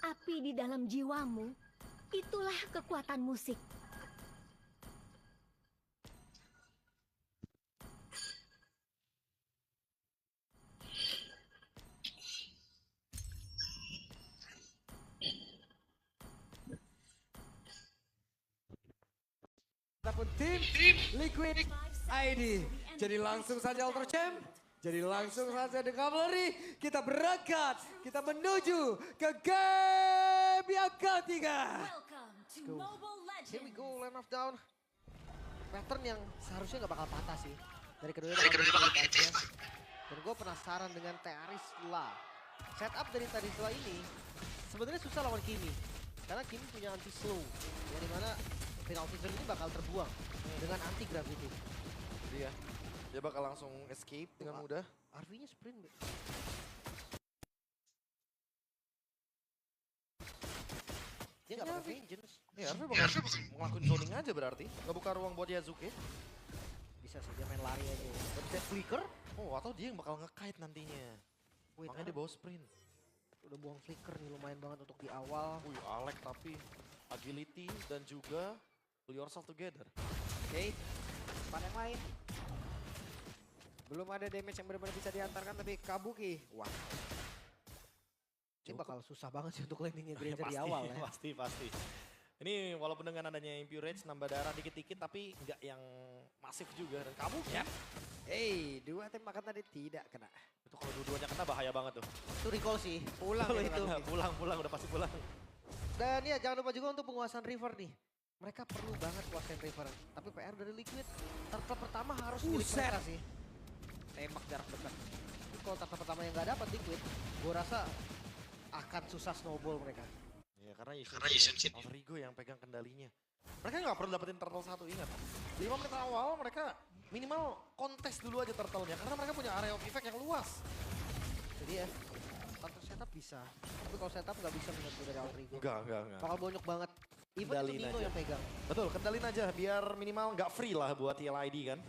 Api di dalam jiwamu, itulah kekuatan musik. Ataupun tim Liquid ID. Jadi langsung saja Ultra Champ. Jadi langsung saja The Cavalry. Kita berangkat. Kita menuju ke game yang ketiga. Here we go, Land of Down. Pattern yang seharusnya nggak bakal patah sih. Dari kedua aja. Dan gue penasaran dengan Tearisla. Setup dari Tearisla ini sebenarnya susah lawan Kimi. Karena Kimi punya anti slow. Yang dimana penalty zone ini bakal terbuang dengan anti gravity. Dia bakal langsung escape dengan mudah. RV-nya sprint. Dia nggak pakai vengeance. Ya, RV bakal ngelakuin zoning aja berarti. Nggak buka ruang buat Yasuke. Bisa sih dia main lari aja ya. Bisa flicker. Oh, atau dia yang bakal nge-kite nantinya. Wait, Makanya dia bawa sprint. udah buang flicker nih, lumayan banget untuk di awal. Wih, Alek tapi agility dan juga pull yourself together. Oke, depan yang lain. Belum ada damage yang benar-benar bisa diantarkan, tapi Kabuki. Wah. Ini bakal susah banget sih untuk landingnya Granger di awal ya. Pasti. Ini walaupun dengan adanya Impure Rage nambah darah dikit-dikit tapi nggak yang masif juga. Dan Kabuki ya. Dua tembakan tadi tidak kena. Itu kalau dua-duanya kena bahaya banget tuh. Itu recall sih, pulang Kalau itu. pulang, udah pasti pulang. Dan ya jangan lupa juga untuk penguasaan river nih. Mereka perlu banget kuasain river. Tapi PR dari Liquid, turtle pertama harus milik mereka sih. Tembak jarak dekat. Tapi kalau turtle pertama yang nggak dapat Liquid, gue rasa akan susah snowball mereka. Ya karena Yushin Alterigo yang pegang kendalinya. Mereka nggak perlu dapetin turtle satu, ingat. 5 menit awal mereka minimal kontes dulu aja turtle-nya. Karena mereka punya area of effect yang luas. Jadi ya, turtle setup bisa. Tapi kalau setup nggak bisa menurut gue dari Alterigo. Enggak. Bakal bonyok banget. Even itu Kendalin Nino aja. yang pegang. Betul, kendalin aja biar minimal nggak free lah buat TLID kan.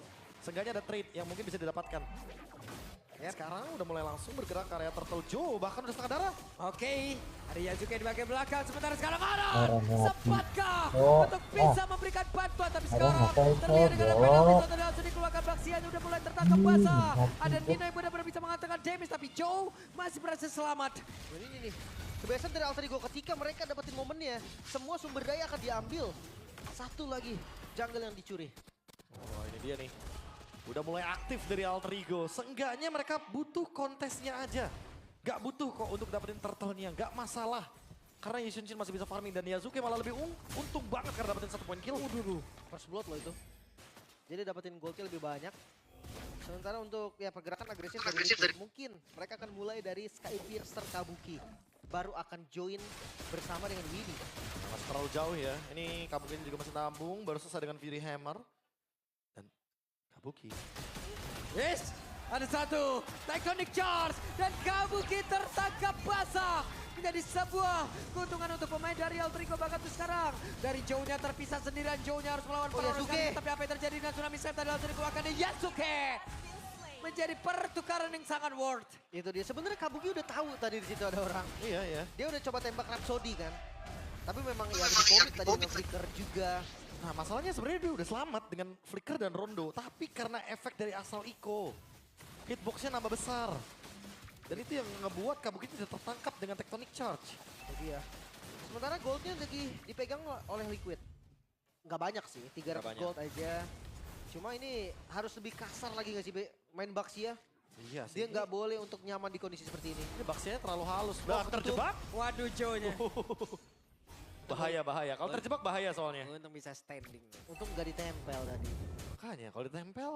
Seenggaknya ada trade yang mungkin bisa didapatkan. Ya, sekarang udah mulai langsung bergerak ke area Turtle Joe, bahkan udah setengah darah. Oke, ada Yasuke di bagian belakang. Sementara sekarang ada. Orang Sempatkah Oh, untuk bisa memberikan bantuan. Tapi Orang sekarang ngapain terlihat dengan coba? penalti satu langsung dikeluarkan Baxian. Udah mulai tertangkap basah. mati Ada tuh. Nino yang benar-benar bisa mengatakan damage. Tapi Joe masih berhasil selamat. Dan ini nih, kebiasaan dari Alterigo ketika mereka dapetin momennya, semua sumber daya akan diambil. Satu lagi, jungle yang dicuri. Oh ini dia nih. Udah mulai aktif dari Alterigo. Seenggaknya mereka butuh kontesnya aja. Gak butuh kok untuk dapetin turtle-nya, gak masalah. Karena Yushin masih bisa farming dan Yasuke malah lebih untung banget karena dapetin 1 poin kill. First blood loh itu. Jadi dapetin goldnya lebih banyak. Sementara untuk ya pergerakan agresif dari mungkin mereka akan mulai dari Skypiercer Kabuki. Baru akan join bersama dengan Winnie. Masih terlalu jauh ya. Ini Kabuki juga masih nabung, baru selesai dengan Fury Hammer. Dan Kabuki. Yes, ada satu. Tectonic Charge dan Kabuki tertangkap basah. menjadi sebuah keuntungan untuk pemain dari Alter Ego bahkan tuh sekarang. Dari jauhnya terpisah sendirian, jauhnya harus melawan para orang Yasuke. sekali. Tapi apa yang terjadi dengan Tsunami Scepter dari Alter Ego akan ada Yasuke. Menjadi pertukaran yang sangat worth. Itu dia. Sebenarnya Kabuki udah tahu tadi di situ ada orang. Iya, iya. Dia udah coba tembak Rhapsody kan. Tapi memang ya di komit tadi dengan Flicker juga. Nah masalahnya sebenarnya dia udah selamat dengan Flicker dan Rondo. Tapi karena efek dari asal Iko, hitboxnya nambah besar. Dan itu yang ngebuat Kabuki tidak tertangkap dengan Tectonic Charge. Itu dia. Sementara goldnya lagi dipegang oleh Liquid. Nggak banyak sih, 300 banyak. gold aja. Cuma ini harus lebih kasar lagi nggak sih main Baxia? Iya sih. Dia nggak boleh untuk nyaman di kondisi seperti ini. Ini Baxianya terlalu halus. Wah, Terjebak? Waduh jauhnya. Bahaya, bahaya. Kalau terjebak bahaya soalnya. Untung bisa standing. Untung nggak ditempel tadi. Makanya kalau ditempel,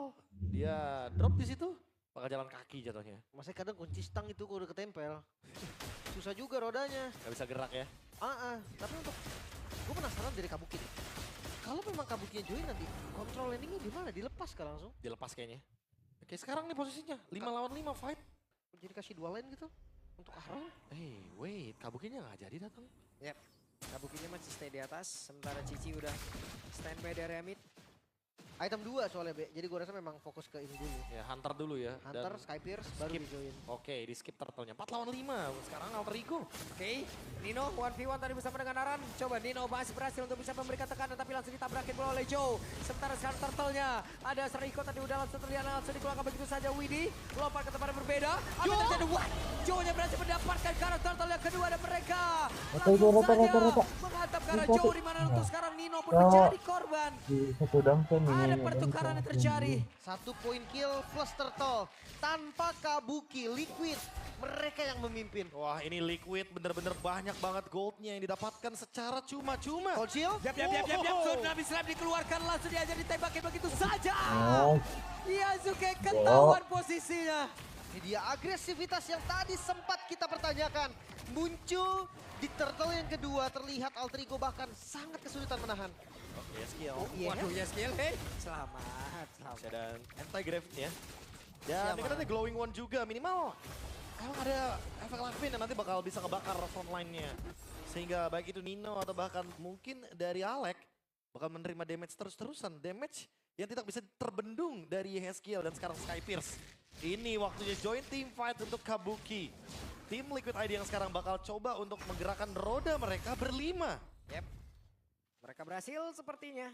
dia drop di situ, bakal jalan kaki jatuhnya. Masanya kadang kunci stang itu kalau udah ketempel. Susah juga rodanya. Gak bisa gerak ya. Tapi untuk gue penasaran dari Kabuki nih. Kalau memang Kabukinya join nanti kontrol landingnya di mana? Dilepas kah langsung? Dilepas kayaknya. Oke sekarang nih posisinya, 5 lawan 5 fight. Jadi kasih dua lane gitu untuk Aron. Hey, wait, Kabukinya nggak jadi datang. Yap. Kabukinya masih stay di atas. Sementara Cici udah standby dari mid. Item 2 soalnya B. Jadi gue rasa memang fokus ke ini dulu. Ya Hunter dulu ya. Hunter, Skypierce baru skip. di join. Oke, di skip turtle-nya. 4 lawan 5. Sekarang Alter Ego. Oke, Nino 1v1 tadi bersama dengan Aran. Coba Nino masih berhasil untuk bisa memberikan tekanan tapi langsung ditabrakin bola oleh Joe. Sementara sekarang turtle-nya ada Seriko tadi udah langsung terlihat langsung dikeluarkan begitu saja. Widi lompat ke tempat yang berbeda. Apa yang terjadi? What? Joe-nya berhasil mendapatkan karakter turtle yang kedua dan mereka langsung saja menghantam karena Joe di mana untuk sekarang Nino pun menjadi korban. Ada pertukaran yang terjadi. 1 point kill plus turtle. Tanpa Kabuki, Liquid. Mereka yang memimpin. Wah ini Liquid bener-bener banyak banget goldnya yang didapatkan secara cuma-cuma. Cold shield. Yap. Tsunami Slam dikeluarkan langsung diajar ditembakin begitu saja. Yasuke ketahuan posisinya. Ini dia agresivitas yang tadi sempat kita pertanyakan. Muncul di turtle yang kedua. Terlihat Alter Ego bahkan sangat kesulitan menahan. Oke, skill. Waduh ya skill, hei. Selamat. Dan anti-gravity ya. Dan ini kan nanti glowing one juga minimal. Emang ada efek Lavin yang nanti bakal bisa ngebakar frontline-nya. Sehingga baik itu Nino atau bahkan mungkin dari Alec bakal menerima damage terus-terusan. Damage yang tidak bisa terbendung dari Yeskiel dan sekarang Skypierce. Ini waktunya join team fight untuk Kabuki. Tim Liquid ID yang sekarang bakal coba untuk menggerakkan roda mereka berlima. Yep. Mereka berhasil sepertinya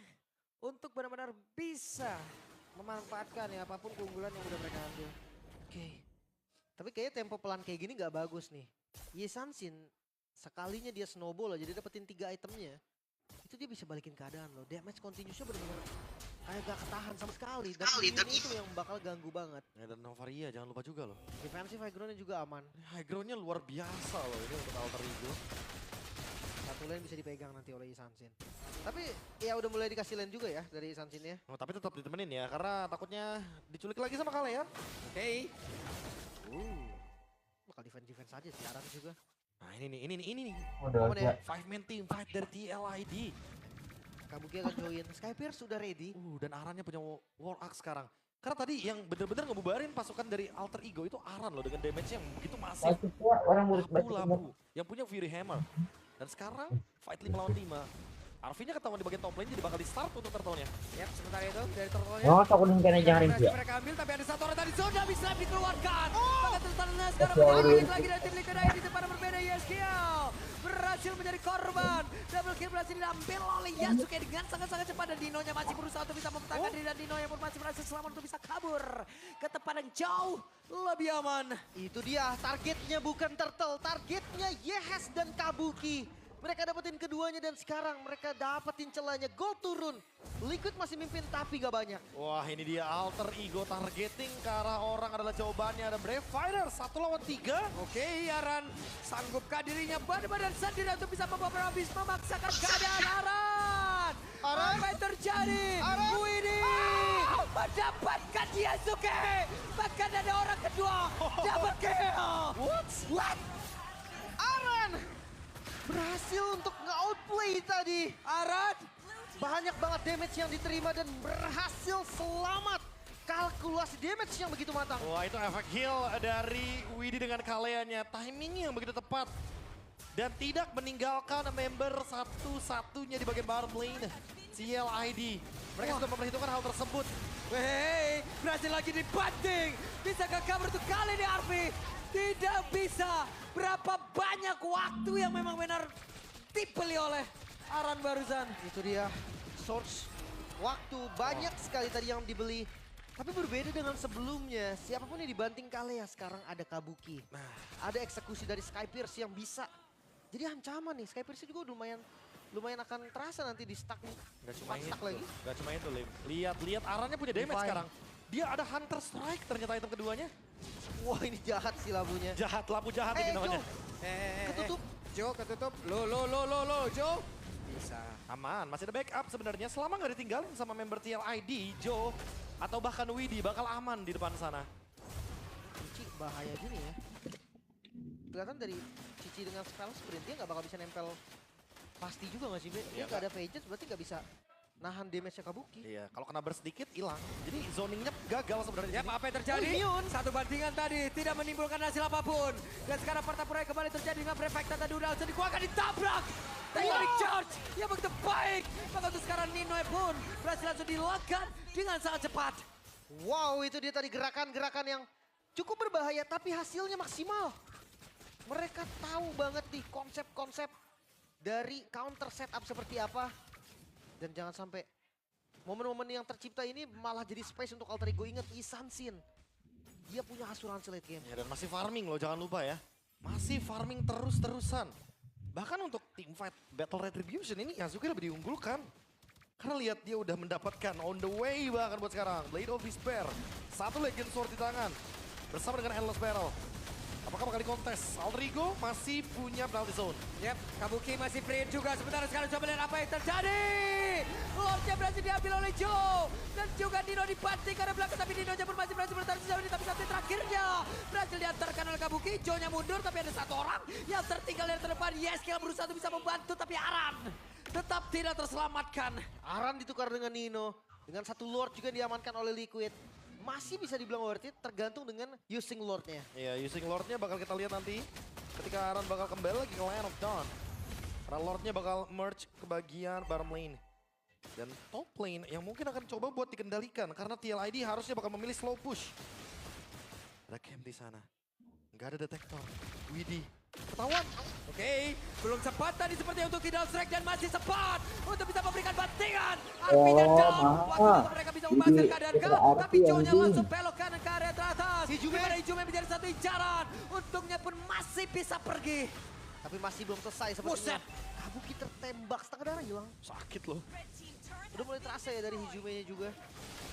untuk benar-benar bisa memanfaatkan ya apapun keunggulan yang udah mereka ambil. Oke. Tapi kayaknya tempo pelan kayak gini gak bagus nih. Yesansin sekalinya dia snowball aja dia dapetin 3 itemnya. Itu dia bisa balikin keadaan loh. Damage continuousnya benar-benar kayak gak ketahan sama sekali. Dan ini itu yang bakal ganggu banget. Ya, dan Novaria jangan lupa juga loh. Defensive high ground-nya juga aman. High ground-nya luar biasa loh ini untuk Alter Ego. Satu lane bisa dipegang nanti oleh Yesansin. Tapi ya udah mulai dikasih lane juga ya dari Yesansin ya. Oh, tapi tetap ditemenin ya karena takutnya diculik lagi sama kalian. Oke. Bakal defense aja sih Aran juga. Nah ini nih. Momen ya. 5-man team fight dari TLID. Kabuki akan join. Skypierce sudah ready. Dan Arannya punya War Axe sekarang. Karena tadi yang bener-bener ngebubarin pasukan dari Alter Ego itu Aran loh dengan damage yang begitu masif. Labu-labu. Yang punya Fury Hammer. Dan sekarang fight 5 lawan 5. Arvinya ketahuan di bagian top lane jadi bakal di start untuk turtle-nya. Yap, sementara itu dari turtle-nya. Oh, takut kena jangan Berhasil dia. mereka ambil tapi ada satu orang tadi sudah bisa dikeluarkan. Bahkan turtle-nya sekarang Oke, balik lagi dari tim Liquid ID di tempat berbeda. Yeskiel berhasil menjadi korban. Double kill berhasil diambil oleh Yasuke dengan sangat-sangat cepat. Dan Dino-nya masih berusaha untuk bisa mempertahankan diri. Dan Dino yang pun masih berhasil selamat untuk bisa kabur ke tempat yang jauh lebih aman. Itu dia targetnya bukan turtle. Targetnya Yehes dan Kabuki. Mereka dapetin keduanya dan sekarang mereka dapetin celahnya. Gol turun. Liquid masih mimpin tapi gak banyak. Wah ini dia Alter Ego targeting ke arah orang adalah jawabannya. Ada Brave Fighter 1 lawan 3. Oke, Aran sanggupkah dirinya badan sendiri untuk bisa membawa habis memaksakan keadaan Aran. Apa yang terjadi? Widi mendapatkan Yasuke. Bahkan ada orang kedua. Double kill. What? Aran berhasil untuk nge-outplay tadi. Aran Banyak banget damage yang diterima dan berhasil selamat. Kalkulasi damage yang begitu matang. Wah itu efek heal dari Widi dengan kaleannya. Timingnya yang begitu tepat. dan tidak meninggalkan member satu-satunya di bagian bottom lane, CLID. Mereka sudah memperhitungkan hal tersebut. Hei, berhasil lagi dibanting. Bisa gagal untuk kali ini Arfi. Tidak bisa. Berapa banyak waktu yang memang benar dibeli oleh Aran barusan. Itu dia, Source. Waktu banyak sekali tadi yang dibeli. Tapi berbeda dengan sebelumnya. Siapapun yang dibanting Kalea sekarang ada Kabuki. Ada eksekusi dari Skypierce yang bisa. Jadi ancaman nih, Skypierce juga lumayan akan terasa nanti di stuck nih. Gak cuma itu, Stuck lagi. gak cuma itu Lim. Lihat Arannya punya damage Divine. sekarang. Dia ada Hunter Strike ternyata item keduanya. Wah ini jahat sih labunya. Jahat, labu jahat ini namanya. Ketutup. Jo ketutup. Lo, Jo. Bisa. Aman, masih ada backup sebenarnya. Selama nggak ditinggalin sama member TLID, Joe, atau bahkan Widi bakal aman di depan sana. Cici bahaya gini ya. Kelihatan dari Cici dengan spell sprint dia nggak bakal bisa nempel pasti juga nggak sih, Be? Dia Iya, nggak ada Vengeance berarti nggak bisa nahan damage-nya Kabuki. Iya, kalau kena burst sedikit hilang. Jadi zoningnya gagal sebenarnya. Yap, apa yang terjadi? Satu bandingan tadi tidak menimbulkan hasil apapun. Dan sekarang pertempuran kembali terjadi dengan Prefecta tadi udah langsung dikeluarkan ditabrak. Tectonic Charge yang begitu baik. Maka untuk sekarang Nino pun berhasil langsung dilakukan dengan sangat cepat. Wow, itu dia tadi gerakan-gerakan yang cukup berbahaya tapi hasilnya maksimal. Mereka tahu banget nih konsep-konsep dari counter setup seperti apa. Dan jangan sampai momen-momen yang tercipta ini malah jadi space untuk Alter Ego. Ingat Isansin, dia punya asuransi late game. Ya, dan masih farming loh, jangan lupa ya. Masih farming terus-terusan. Bahkan untuk team fight Battle Retribution ini Yasuke lebih diunggulkan. Karena lihat dia udah mendapatkan on the way bahkan buat sekarang. Blade of Despair, satu Legend Sword di tangan. Bersama dengan Endless Barrel. Apakah bakal dikontes? Alter Ego masih punya penalty zone. Yap, Kabuki masih free juga. Sebentar sekarang coba lihat apa yang terjadi. Lordnya berhasil diambil oleh Joe. Dan juga Nino dibanting karena belakang. Tapi Nino pun masih berhasil bertahan sejauh ini. Tapi sampai terakhirnya berhasil diantarkan oleh Kabuki. Joe-nya mundur tapi ada satu orang yang tertinggal dari terdepan. Yes, kita berusaha untuk bisa membantu. Tapi Aran tetap tidak terselamatkan. Aran ditukar dengan Nino. Dengan satu Lord juga diamankan oleh Liquid. Masih bisa dibilang worth it tergantung dengan using Lordnya. Iya, using Lordnya bakal kita lihat nanti. Ketika Aran bakal kembali lagi ke Land of Dawn. Karena Lordnya bakal merge ke bagian bottom lane. Dan top lane yang mungkin akan coba buat dikendalikan. Karena TLID harusnya bakal memilih slow push. Ada camp di sana. Nggak ada detektor. Widi. Ketahuan. Oke, belum sempat tadi seperti untuk Kidal Strike dan masih sempat untuk bisa memberikan bantingan. Arfi dan down. Waktu untuk mereka bisa membahaskan keadaan kau. Tapi Joe-nya langsung belok kanan ke area teratas. Dimana Ijume menjadi satu incaran. Untungnya pun masih bisa pergi. Tapi masih belum selesai sepertinya. Buset. Kabuki tertembak setengah darah hilang. Sakit loh. Udah mulai terasa ya dari Hijume-nya juga.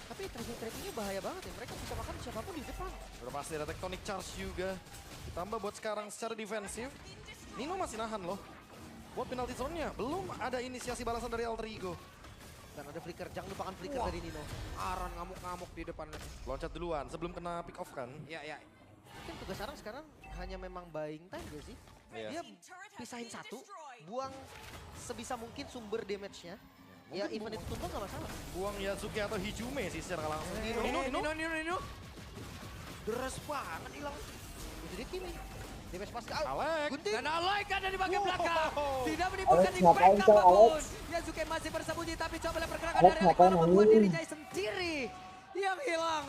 Tapi tracking-trackingnya bahaya banget ya. Mereka bisa makan siapapun di depan. Udah pasti ada Tectonic Charge juga. Ditambah buat sekarang secara defensif. Nino masih nahan loh. Buat penalty zone-nya belum ada inisiasi balasan dari Alter Ego. Dan ada flicker, jangan lupakan flicker Wah. dari Nino. Aran ngamuk-ngamuk di depan. Loncat duluan sebelum kena pick off kan. Ya. Mungkin tugas sekarang hanya memang buying time gak sih? Iya. Dia pisahin satu, buang sebisa mungkin sumber damage-nya. Ya even itu tumpang gak masalah. Buang Yasuke atau Hijume sih secara langsung. Nino. Deres banget hilang. Itu dia Kimi. Damage pas ke Alex. Gunting. Dan Alex ada di bagian Wow. belakang. Tidak menimbulkan Alex, ngapain impact kau, apapun. Alex? Yasuke masih bersembunyi tapi coba lihat pergerakan Alex, dari Alex ngapain membuat ini? dirinya sendiri yang hilang.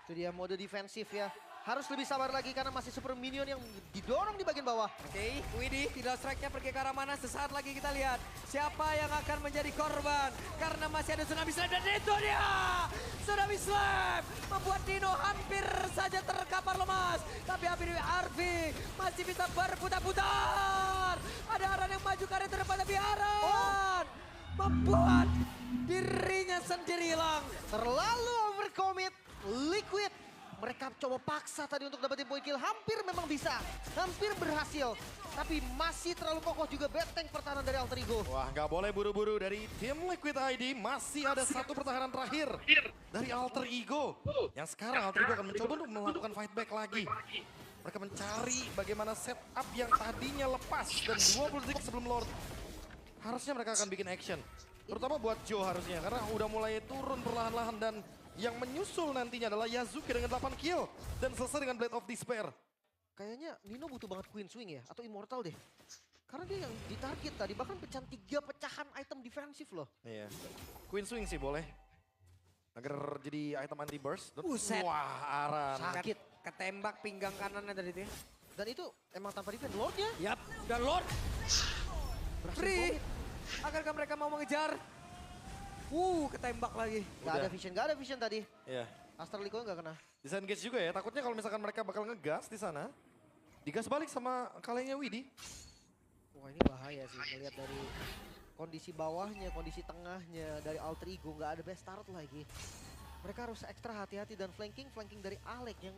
Itu dia mode defensif ya. Harus lebih sabar lagi karena masih super minion yang didorong di bagian bawah. Oke, Widi, tidak strike-nya pergi ke arah mana? Sesaat lagi kita lihat siapa yang akan menjadi korban. Karena masih ada Tsunami Slam dan itu dia! Tsunami Slam membuat Nino hampir saja terkapar lemas. Tapi Arfi masih bisa berputar-putar. Ada Aran yang maju ke area terdepan tapi Aran membuat dirinya sendiri hilang. Terlalu overcommit, Liquid. Mereka coba paksa tadi untuk dapetin point kill. Hampir memang bisa, hampir berhasil. Tapi masih terlalu kokoh juga benteng pertahanan dari Alter Ego. Wah, nggak boleh buru-buru dari tim Liquid ID. Masih ada satu pertahanan terakhir dari Alter Ego. Yang sekarang Alter Ego akan mencoba untuk melakukan fight back lagi. Mereka mencari bagaimana setup yang tadinya lepas. Dan 20 detik sebelum Lord. Harusnya mereka akan bikin action. Terutama buat Joe harusnya. Karena udah mulai turun perlahan-lahan. Dan yang menyusul nantinya adalah Yasuke dengan 8 kill. Dan selesai dengan Blade of Despair. Kayaknya Nino butuh banget Queen Swing ya, atau Immortal deh. Karena dia yang ditarget tadi, bahkan pecahan 3 pecahan item defensif loh. Iya. Queen Swing sih boleh. Agar jadi item anti burst. Buset. Wah, Aran. Sakit. Ketembak pinggang kanannya tadi itu ya. Dan itu emang tanpa defense, Lordnya Yap, dan Lord berhasil free. komit. Akankah mereka mau mengejar? Ketembak lagi. Gak ada vision tadi. Iya. Astraliko gak kena. Disengage juga ya, takutnya kalau misalkan mereka bakal ngegas di sana. Digas balik sama kalengnya Widi. Wah ini bahaya sih, melihat dari kondisi bawahnya, kondisi tengahnya, dari Alter Ego nggak ada best start lagi. Mereka harus ekstra hati-hati dan flanking dari Alec yang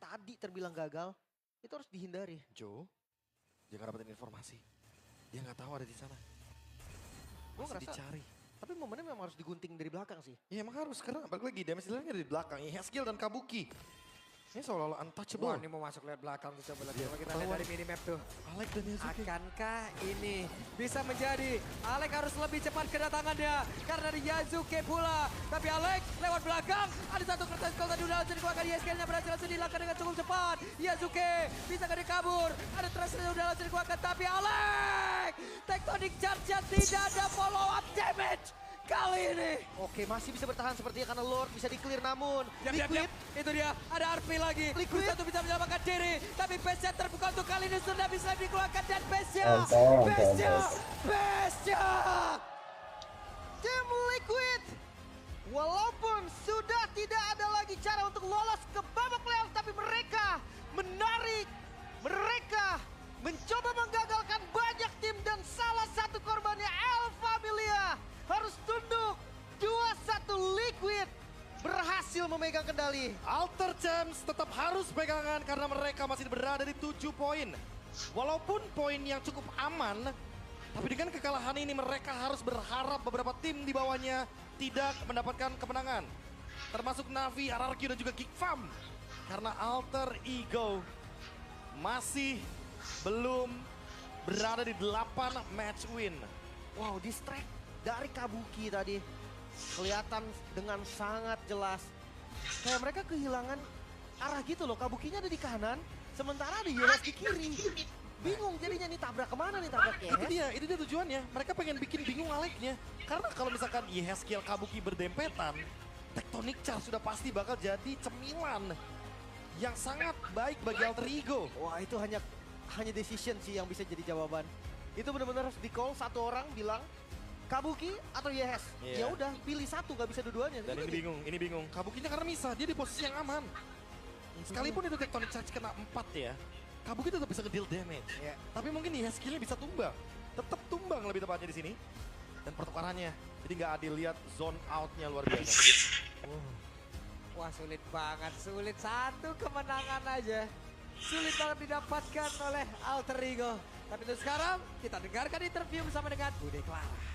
tadi terbilang gagal, itu harus dihindari. Joe, dia nggak dapetin informasi. Dia nggak tahu ada di sana. Gue Masih ngerasa, dicari. tapi momennya memang harus digunting dari belakang sih. Iya emang harus, karena balik lagi damage dealernya dari belakang. Haskill dan Kabuki. Ini seolah-olah Wah, untouchable. ini mau masuk lihat belakang tuh, coba lihat. Iya, Coba kita lihat ketahuan. dari minimap tuh. Alec dan Yasuke. Akankah ini bisa menjadi Alec harus lebih cepat kedatangannya karena ada Yasuke pula. Tapi Alec lewat belakang, ada satu kertas kau tadi udah langsung dikeluarkan. Yasuke-nya berhasil langsung dilakukan dengan cukup cepat. Yasuke bisa gak kabur, ada trash yang udah langsung dikeluarkan. Tapi Alec, Tectonic Charge-nya tidak ada follow up damage kali ini. Oke, masih bisa bertahan sepertinya karena Lord bisa di-clear namun Liquid, itu dia, ada RP lagi. Liquid. Satu bisa menyelamatkan diri, tapi base-nya terbuka untuk kali ini sudah bisa dikeluarkan dan base-nya, base-nya. Tim Liquid, walaupun sudah tidak ada lagi cara untuk lolos ke babak playoff, tapi mereka menarik, mereka mencoba menggagalkan banyak tim dan salah satu korbannya El Familia harus tunduk. 2-1 Liquid berhasil memegang kendali. Alter Champs tetap harus pegangan karena mereka masih berada di 7 poin. Walaupun poin yang cukup aman, tapi dengan kekalahan ini mereka harus berharap beberapa tim di bawahnya tidak mendapatkan kemenangan. Termasuk Navi, RRQ dan juga Geek Fam. Karena Alter Ego masih belum berada di 8 match win. Wow, distract dari Kabuki tadi. Kelihatan dengan sangat jelas. Kayak mereka kehilangan arah gitu loh. Kabukinya ada di kanan, sementara ada Yeles di kiri. Bingung jadinya nih tabrak kemana nih tabrak Itu dia tujuannya. Mereka pengen bikin bingung Alec-nya. Karena kalau misalkan Yeskiel Kabuki berdempetan, Tectonic Charge sudah pasti bakal jadi cemilan yang sangat baik bagi Alter Ego. Wah itu hanya decision sih yang bisa jadi jawaban. Itu benar-benar harus di-call satu orang bilang Kabuki atau Yes. Iya. Ya udah pilih satu, gak bisa dua-duanya. Dan ini bingung. Kabukinya karena Misa, dia di posisi yang aman. Sekalipun itu Tectonic Charge kena 4 ya, Kabuki tetap bisa nge-deal damage. Iya. Tapi mungkin Yeskielnya bisa tumbang. Tetap tumbang lebih tepatnya di sini. Dan pertukarannya, jadi nggak adil, lihat zone out-nya luar biasa. Wah, sulit banget, sulit. Satu kemenangan aja. Sulit banget didapatkan oleh Alter Ego. Tapi untuk sekarang, kita dengarkan interview bersama dengan Bude Clara.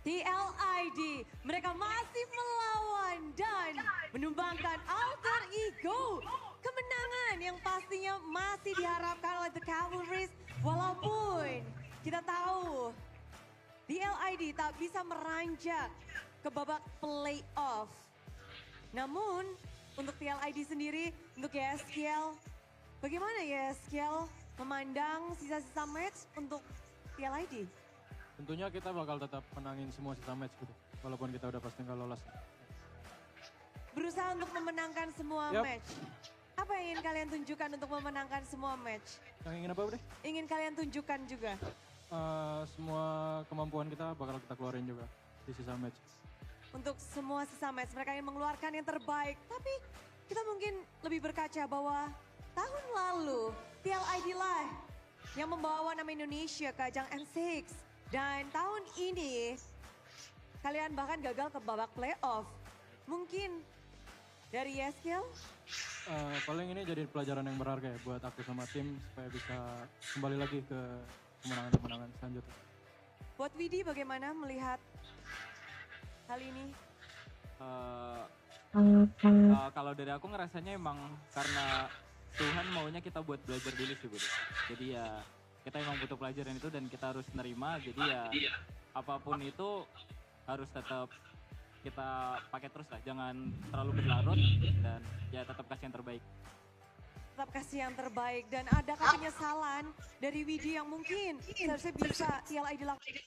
TLID, mereka masih melawan dan menumbangkan Alter Ego. Kemenangan yang pastinya masih diharapkan oleh The Cavalries. Walaupun kita tahu TLID tak bisa meranjak ke babak playoff. Namun untuk TLID sendiri, untuk Yeskiel, bagaimana Yeskiel memandang sisa-sisa match untuk TLID? Tentunya kita bakal tetap menangin semua sisa match gitu, walaupun kita udah pasti nggak lolos. Berusaha untuk memenangkan semua Yap. match. Apa yang ingin kalian tunjukkan untuk memenangkan semua match? Yang ingin apa udah? Ingin kalian tunjukkan juga. Semua kemampuan kita bakal kita keluarin juga di sisa match. Untuk semua sisa match, mereka ingin mengeluarkan yang terbaik. Tapi kita mungkin lebih berkaca bahwa tahun lalu TLID lah yang membawa nama Indonesia ke ajang N6. Dan tahun ini kalian bahkan gagal ke babak playoff. Mungkin dari Yeskiel? Paling ini jadi pelajaran yang berharga ya buat aku sama tim supaya bisa kembali lagi ke kemenangan-kemenangan selanjutnya. Buat Widi bagaimana melihat hal ini? Kalau dari aku ngerasanya emang karena Tuhan maunya kita buat belajar dulu sih, Budi. Jadi ya kita emang butuh pelajaran itu dan kita harus nerima. Jadi ya apapun itu harus tetap kita pakai terus lah. Jangan terlalu berlarut dan ya tetap kasih yang terbaik. tetap kasih yang terbaik. Dan adakah penyesalan dari Widi yang mungkin seharusnya bisa TLID lakukan?